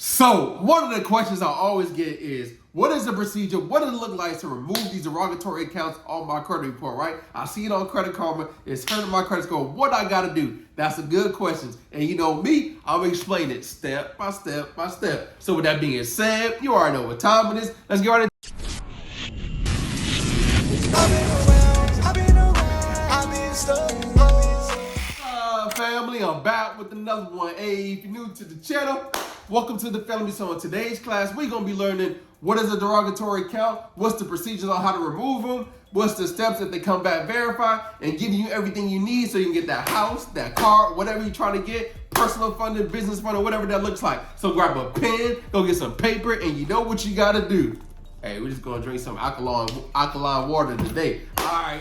So, one of the questions I always get is, what is the procedure? What does it look like to remove these derogatory accounts on my credit report, right? I see it on Credit Karma. It's hurting my credit score. What I got to do? That's a good question. And you know me, I'm going to explain it step by step by step. So, with that being said, you already know what time it is. Let's get right into family. I'm back with another one. Hey, if you're new to the channel, welcome to the family. So in today's class, we're going to be learning what is a derogatory account, what's the procedures on how to remove them, what's the steps if they come back verified, and giving you everything you need so you can get that house, that car, whatever you're trying to get, personal funding, business funding, whatever that looks like. So grab a pen, go get some paper, and you know what you got to do. Hey, we're just going to drink some alkaline water today. All right.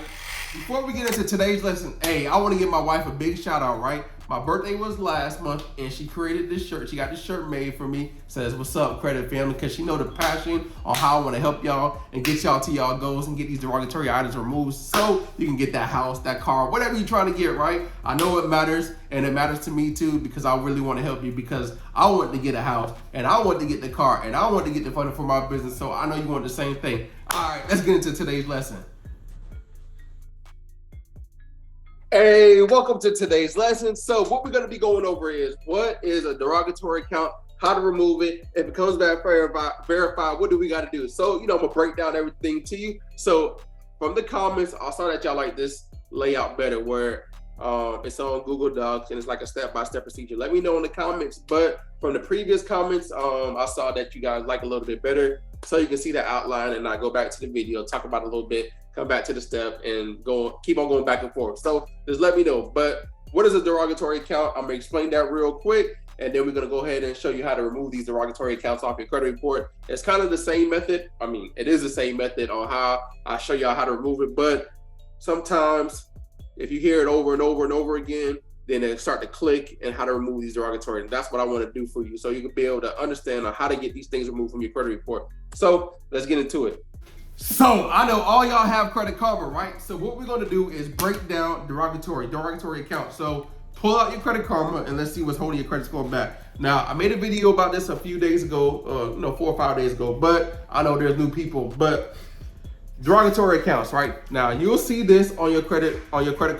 Before we get into today's lesson, hey, I want to give my wife a big shout out, right? My birthday was last month, and she created this shirt. She got this shirt made for me. Says, "What's up, credit family?" Because she know the passion on how I want to help y'all and get y'all to y'all goals and get these derogatory items removed so you can get that house, that car, whatever you're trying to get, right? I know it matters, and it matters to me too because I really want to help you because I want to get a house, and I want to get the car, and I want to get the funding for my business. So I know you want the same thing. All right, let's get into today's lesson. Hey, welcome to today's lesson. So what we're going to be going over is what is a derogatory account, how to remove it, if it comes back verified, what do we got to do? So, I'm going to break down everything to you. So from the comments, I saw that y'all like this layout better where it's on Google Docs and it's like a step-by-step procedure. Let me know in the comments. But from the previous comments, I saw that you guys like a little bit better. So you can see the outline and I go back to the video, talk about it a little bit, come back to the step and keep on going back and forth. So just let me know. But what is a derogatory account? I'm gonna explain that real quick. And then we're gonna go ahead and show you how to remove these derogatory accounts off your credit report. It's kind of the same method. I mean, it is the same method on how I show y'all how to remove it. But sometimes if you hear it over and over and over again, then it start to click and how to remove these derogatory. And that's what I want to do for you. So you can be able to understand how to get these things removed from your credit report. So let's get into it. So I know all y'all have Credit Karma, right? So what we're going to do is break down derogatory accounts. So pull out your Credit Karma and let's see what's holding your credit score back. Now, I made a video about this a few days ago, 4 or 5 days ago, but I know there's new people. But derogatory accounts, right? Now you'll see this on your credit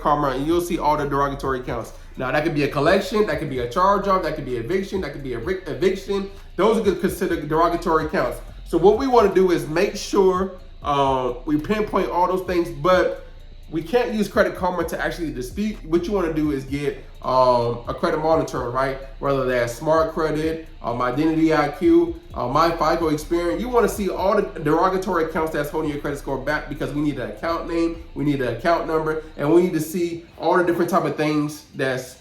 Karma, and you'll see all the derogatory accounts. Now that could be a collection, that could be a charge off, that could be eviction, that could be eviction. Those are considered derogatory accounts. So what we want to do is make sure we pinpoint all those things, but we can't use Credit Karma to actually dispute. What you want to do is get a credit monitor, right? Whether that's Smart Credit, Identity IQ, My FICO Experience. You want to see all the derogatory accounts that's holding your credit score back because we need an account name, we need an account number, and we need to see all the different type of things that's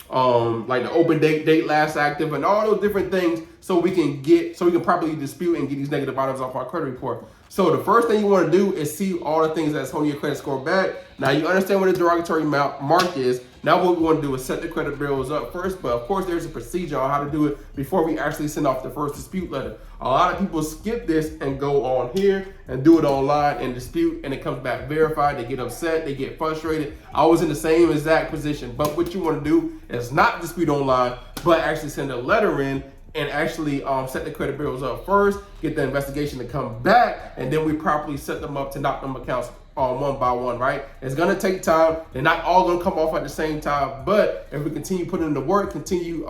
like the open date last active, and all those different things so we can properly dispute and get these negative items off our credit report. So the first thing you want to do is see all the things that's holding your credit score back. Now you understand what a derogatory mark is. Now what we want to do is set the credit bureaus up first, but of course there's a procedure on how to do it before we actually send off the first dispute letter. A lot of people skip this and go on here and do it online and dispute, and it comes back verified. They get upset, they get frustrated. I was in the same exact position, but what you want to do is not dispute online, but actually send a letter in and actually set the credit bureaus up first, get the investigation to come back, and then we properly set them up to knock them accounts one by one, right? It's gonna take time. They're not all gonna come off at the same time, but if we continue putting in the work, continue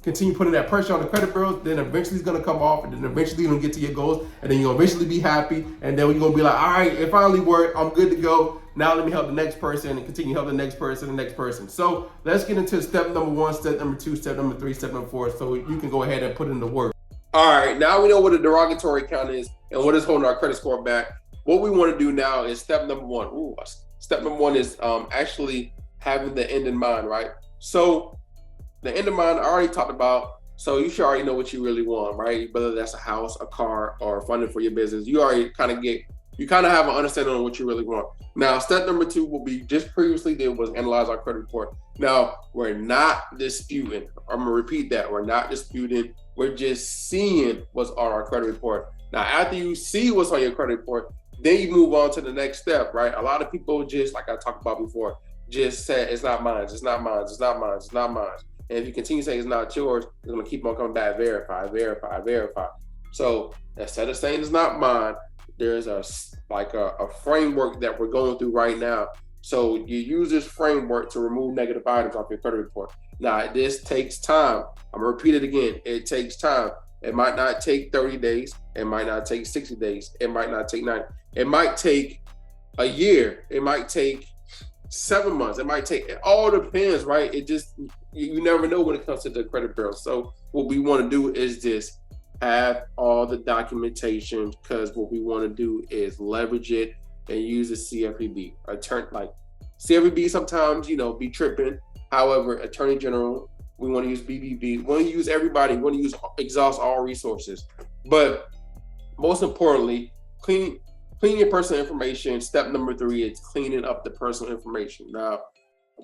putting that pressure on the credit bureaus, then eventually it's gonna come off, and then eventually you're gonna get to your goals, and then you're gonna eventually be happy, and then you're gonna be like, all right, it finally worked, I'm good to go. Now let me help the next person and continue helping the next person. So let's get into step number 1, step number 2, step number 3, step number 4, so you can go ahead and put in the work. All right, now we know what a derogatory account is and what is holding our credit score back. What we want to do now is step number 1. Step number 1 is actually having the end in mind, right? So the end in mind, I already talked about. So you should already know what you really want, right? Whether that's a house, a car, or funding for your business. You already kind of have an understanding on what you really want. Now, step number 2 will be just previously did was analyze our credit report. Now, we're not disputing. I'm gonna repeat that. We're not disputing. We're just seeing what's on our credit report. Now, after you see what's on your credit report, then you move on to the next step, right? A lot of people just, like I talked about before, just say, it's not mine, it's not mine, it's not mine, it's not mine. And if you continue saying it's not yours, it's going to keep on coming back, verify, verify, verify. So instead of saying it's not mine, there's a framework that we're going through right now. So you use this framework to remove negative items off your credit report. Now, this takes time. I'm going to repeat it again. It takes time. It might not take 30 days. It might not take 60 days. It might not take 90. It might take a year. It might take 7 months. It might take, it all depends, right? It just, you never know when it comes to the credit bureau. So what we want to do is just have all the documentation, because what we want to do is leverage it and use the CFPB. CFPB sometimes, be tripping. However, Attorney General, we want to use BBB. We want to use everybody. We want to exhaust all resources. But most importantly, clean your personal information. Step number 3 is cleaning up the personal information. Now,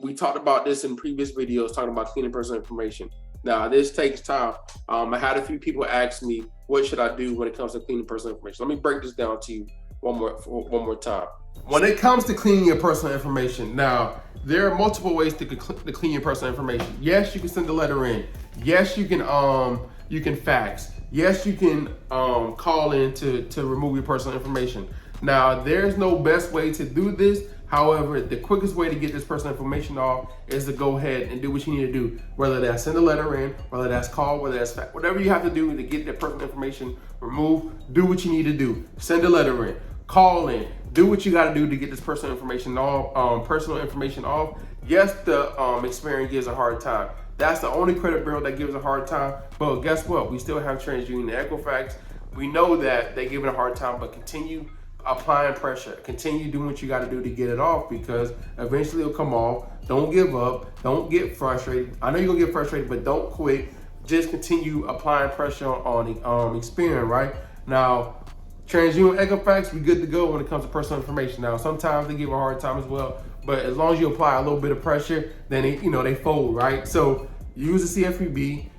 we talked about this in previous videos, talking about cleaning personal information. Now, this takes time. I had a few people ask me, what should I do when it comes to cleaning personal information? Let me break this down to you one more time. When it comes to cleaning your personal information, now, there are multiple ways to clean your personal information. Yes, you can send a letter in. Yes, you can fax. Yes, you can call in to remove your personal information. Now, there's no best way to do this. However, the quickest way to get this personal information off is to go ahead and do what you need to do. Whether that's send a letter in, whether that's call, whether that's fax, whatever you have to do to get that personal information removed, do what you need to do. Send a letter in, call in, do what you got to do to get this personal information off. Yes, the Experian gives a hard time. That's the only credit bureau that gives a hard time. But guess what? We still have TransUnion and Equifax. We know that they give it a hard time, but continue applying pressure. Continue doing what you got to do to get it off, because eventually it'll come off. Don't give up. Don't get frustrated. I know you're going to get frustrated, but don't quit. Just continue applying pressure on Experian, right? Now, TransUnion, Equifax, we good to go when it comes to personal information. Now, sometimes they give a hard time as well, but as long as you apply a little bit of pressure, then they fold, right? So use the CFPB.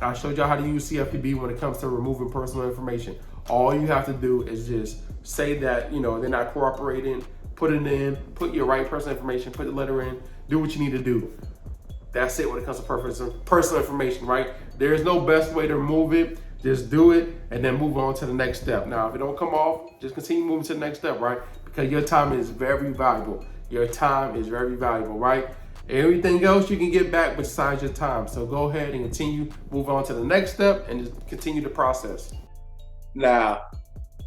I showed y'all how to use CFPB when it comes to removing personal information. All you have to do is just say that they're not cooperating. Put it in. Put your right personal information. Put the letter in. Do what you need to do. That's it when it comes to personal information, right? There is no best way to remove it. Just do it and then move on to the next step. Now, if it don't come off, just continue moving to the next step, right? Because your time is very valuable. Your time is very valuable, right? Everything else you can get back besides your time. So go ahead and continue, move on to the next step and just continue the process. Now,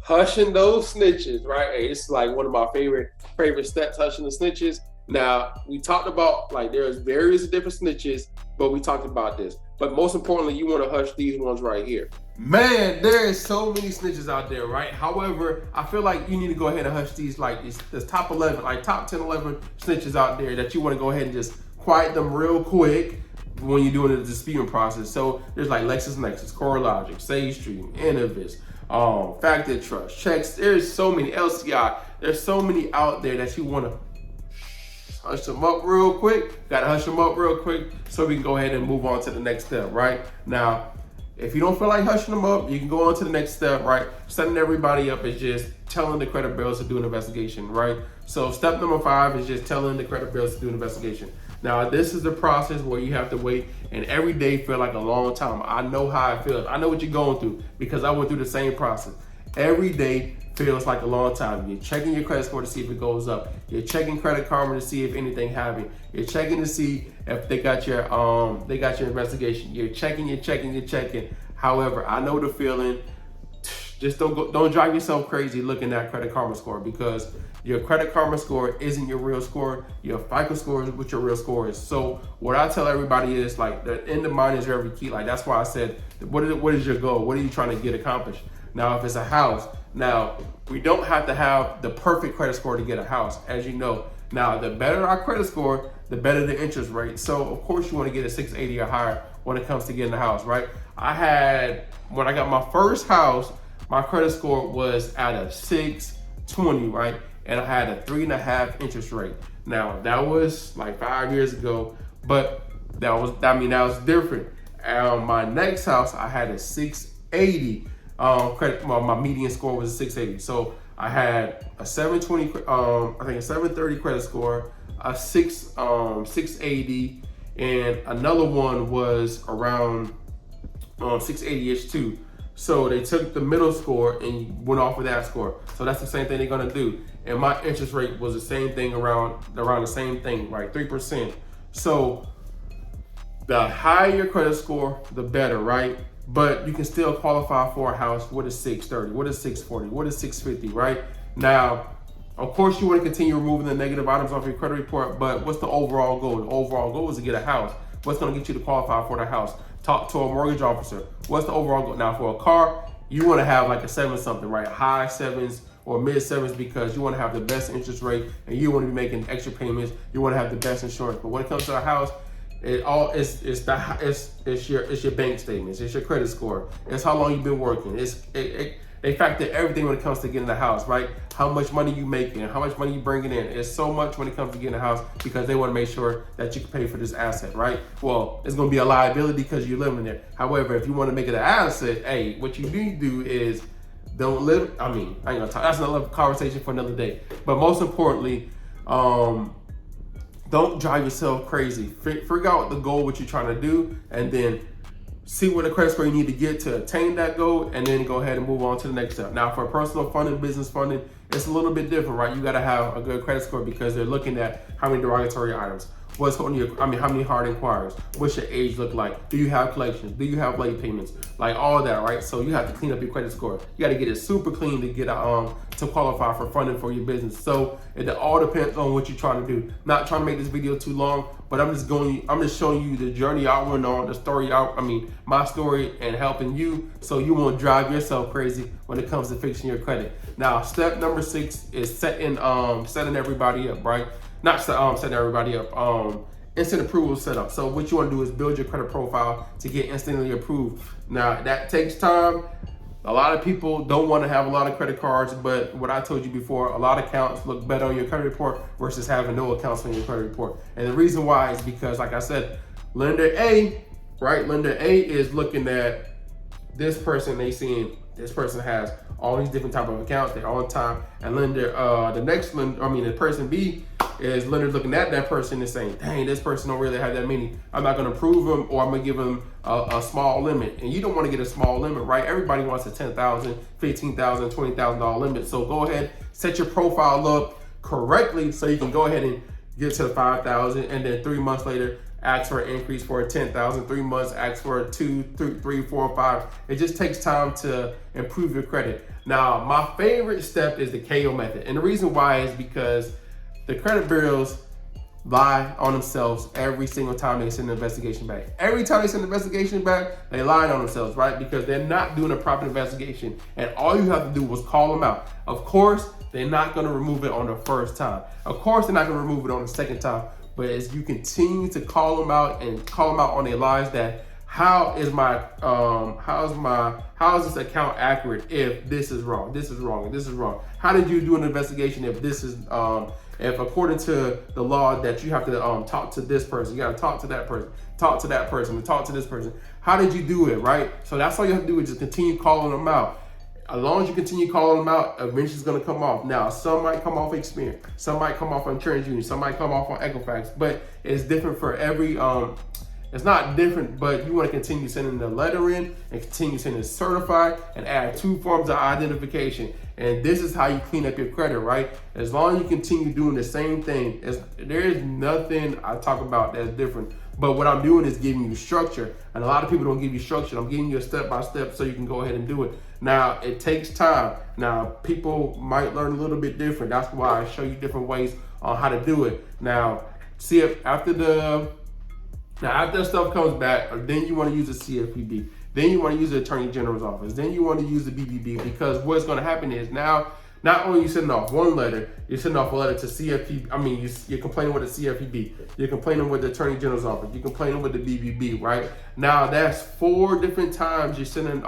hushing those snitches, right? Hey, it's like one of my favorite steps, hushing the snitches. Now, we talked about there's various different snitches, but we talked about this. But most importantly, you want to hush these ones right here. Man, there is so many snitches out there, right? However, I feel like you need to go ahead and hush these this top 11, top 10, 11 snitches out there that you want to go ahead and just quiet them real quick when you're doing the disputing process. So there's LexisNexis, CoreLogic, SageStream, Innovis, Factor Trust, Checks. There's so many, LCI. There's so many out there that you want to hush them up real quick. Gotta hush them up real quick so we can go ahead and move on to the next step, right? Now, if you don't feel like hushing them up, you can go on to the next step, right? Setting everybody up is just telling the credit bureaus to do an investigation, right? So step number 5 is just telling the credit bureaus to do an investigation. Now, this is the process where you have to wait, and every day feel like a long time. I know how it feels. I know what you're going through because I went through the same process. Every day feels like a long time. You're checking your credit score to see if it goes up. You're checking Credit Karma to see if anything happened. You're checking to see if they got your investigation. You're checking. However, I know the feeling. Just don't drive yourself crazy looking at Credit Karma score, because your Credit Karma score isn't your real score. Your FICO score is what your real score is. So what I tell everybody is the end of mind is very key. That's why I said, what is your goal? What are you trying to get accomplished? Now, if it's a house, now we don't have to have the perfect credit score to get a house, as you know. Now, the better our credit score, the better the interest rate. So of course you want to get a 680 or higher when it comes to getting a house, right? When I got my first house, my credit score was at a 620, right? And I had a 3.5 interest rate. Now that was 5 years ago, but that was different. My next house, I had a 680 credit. My median score was a 680. So I had a 720, I think a 730 credit score, a 680, and another one was around 680-ish too. So they took the middle score and went off of that score. So that's the same thing they're gonna do. And my interest rate was the same thing, around the same thing, right? 3%. So the higher your credit score, the better, right? But you can still qualify for a house with a 630, with a 640, with a 650, right? Now, of course, you want to continue removing the negative items off your credit report, but what's the overall goal? The overall goal is to get a house. What's going to get you to qualify for the house? Talk to a mortgage officer. What's the overall goal? Now, for a car, you want to have like a 7 something, right? High 7s or mid 7s, because you want to have the best interest rate and you want to be making extra payments. You want to have the best insurance. But when it comes to a house, it's your bank statements, it's your credit score, it's how long you've been working. They factor everything when it comes to getting a house, right? How much money you making, how much money you bringing in. It's so much when it comes to getting a house, because they want to make sure that you can pay for this asset, right? Well, it's going to be a liability because you're living there. However, if you want to make it an asset, hey, what you need to do is don't live. I mean, I ain't gonna talk. That's another conversation for another day. But most importantly, don't drive yourself crazy. Figure out the goal, what you're trying to do, and then see what the credit score you need to get to attain that goal, and then go ahead and move on to the next step. Now, for personal funding, business funding, it's a little bit different, right? You got to have a good credit score because they're looking at how many derogatory items, what's on your, how many hard inquiries, what's your age look like, do you have collections, do you have late payments, like all of that, right? So you have to clean up your credit score. You got to get it super clean to get to qualify for funding for your business. So it all depends on what you're trying to do. Not trying to make this video too long, but I'm just showing you the journey I went on, the story my story, and helping you so you won't drive yourself crazy when it comes to fixing your credit. Now, step number 6 is setting everybody up, right? Not setting everybody up. Instant approval setup. So what you want to do is build your credit profile to get instantly approved. Now, that takes time. A lot of people don't want to have a lot of credit cards, but what I told you before, a lot of accounts look better on your credit report versus having no accounts on your credit report. And the reason why is because, like I said, lender A, right? Lender A is looking at this person. They seeing this person has all these different type of accounts. They're on time. And the person B is lender looking at that person and saying, dang, this person don't really have that many. I'm not going to approve them, or I'm going to give them a small limit. And you don't want to get a small limit, right? Everybody wants a $10,000, $15,000, $20,000 limit. So go ahead, set your profile up correctly so you can go ahead and get to the 5,000, and then 3 months later, ask for an increase for a 10,000. 3 months, ask for a 2, 3, 4, 5. It just takes time to improve your credit. Now, my favorite step is the KO method. And the reason why is because the credit bureaus lie on themselves every single time they send an investigation back. Every time they send an investigation back, they lie on themselves, right? Because they're not doing a proper investigation. And all you have to do was call them out. Of course, they're not going to remove it on the first time. Of course, they're not going to remove it on the second time. But as you continue to call them out and call them out on their lies, that how is this account accurate if this is wrong, this is wrong, and this is wrong? How did you do an investigation if this is if according to the law that you have to talk to this person, you got to talk to that person, talk to that person, and talk to this person? How did you do it, right? So that's all you have to do is just continue calling them out. As long as you continue calling them out, eventually it's going to come off. Now, some might come off Experian, some might come off on TransUnion, some might come off on Equifax, but it's different for every, it's not different, but you want to continue sending the letter in and continue sending certified and add 2 forms of identification. And this is how you clean up your credit, right? As long as you continue doing the same thing, there is nothing I talk about that's different. But what I'm doing is giving you structure. And a lot of people don't give you structure. I'm giving you a step-by-step so you can go ahead and do it. Now, it takes time. Now, people might learn a little bit different. That's why I show you different ways on how to do it. Now, see if after that stuff comes back, then you want to use the CFPB. Then you want to use the Attorney General's office. Then you want to use the BBB, because what's going to happen is now, not only are you sending off one letter, you're sending off a letter to CFPB. You're complaining with the CFPB. You're complaining with the Attorney General's office. You're complaining with the BBB, right? Now that's 4 different times you're sending.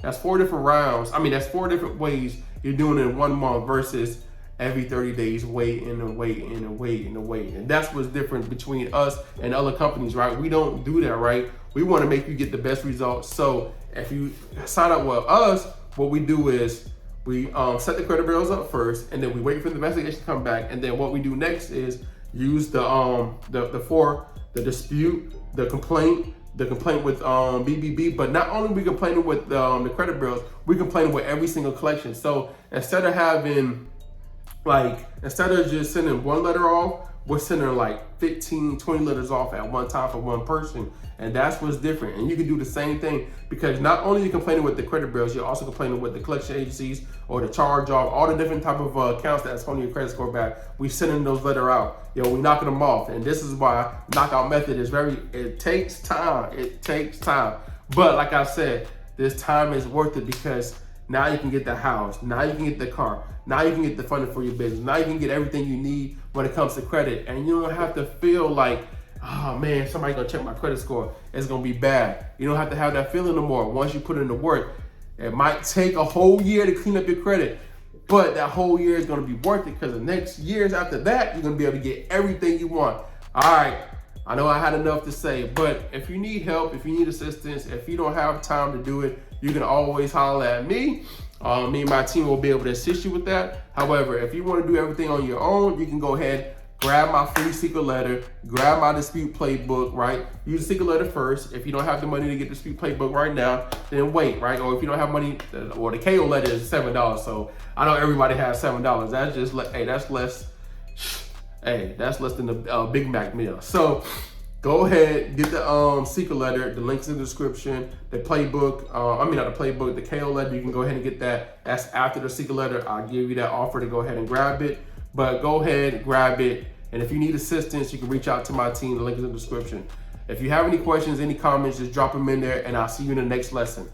That's 4 different rounds. That's 4 different ways you're doing it in 1 month versus every 30 days waiting and waiting and waiting and waiting. And that's what's different between us and other companies, right? We don't do that, right? We want to make you get the best results. So if you sign up with us, what we do is we set the credit bureaus up first, and then we wait for the investigation to come back. And then what we do next is use the dispute, the complaint with BBB. But not only we complaining with the credit bureaus, we complaining with every single collection. So instead of just sending one letter off, we're sending like 15, 20 letters off at one time for one person. And that's what's different. And you can do the same thing, because not only are you complaining with the credit bureaus, you're also complaining with the collection agencies or the charge off, all the different type of accounts that's holding your credit score back. We sending those letters out. We knocking them off. And this is why knockout method is it takes time. It takes time. But like I said, this time is worth it, because now you can get the house. Now you can get the car. Now you can get the funding for your business. Now you can get everything you need when it comes to credit. And you don't have to feel like, oh man, somebody's gonna check my credit score. It's gonna be bad. You don't have to have that feeling no more. Once you put in the work, it might take a whole year to clean up your credit, but that whole year is gonna be worth it, because the next years after that, you're gonna be able to get everything you want. All right, I know I had enough to say, but if you need help, if you need assistance, if you don't have time to do it, you can always holler at me. Me and my team will be able to assist you with that. However, if you want to do everything on your own, you can go ahead, grab my free secret letter, grab my dispute playbook, right? Use the secret letter first. If you don't have the money to get the dispute playbook right now, then wait, right? Or if you don't have money, or the KO letter is $7. So I know everybody has $7. That's just that's less. That's less than the Big Mac meal. So go ahead, get the secret letter. The link's in the description. The playbook, not the playbook, the KO letter, you can go ahead and get that. That's after the secret letter. I'll give you that offer to go ahead and grab it. But go ahead, grab it. And if you need assistance, you can reach out to my team. The link is in the description. If you have any questions, any comments, just drop them in there, and I'll see you in the next lesson.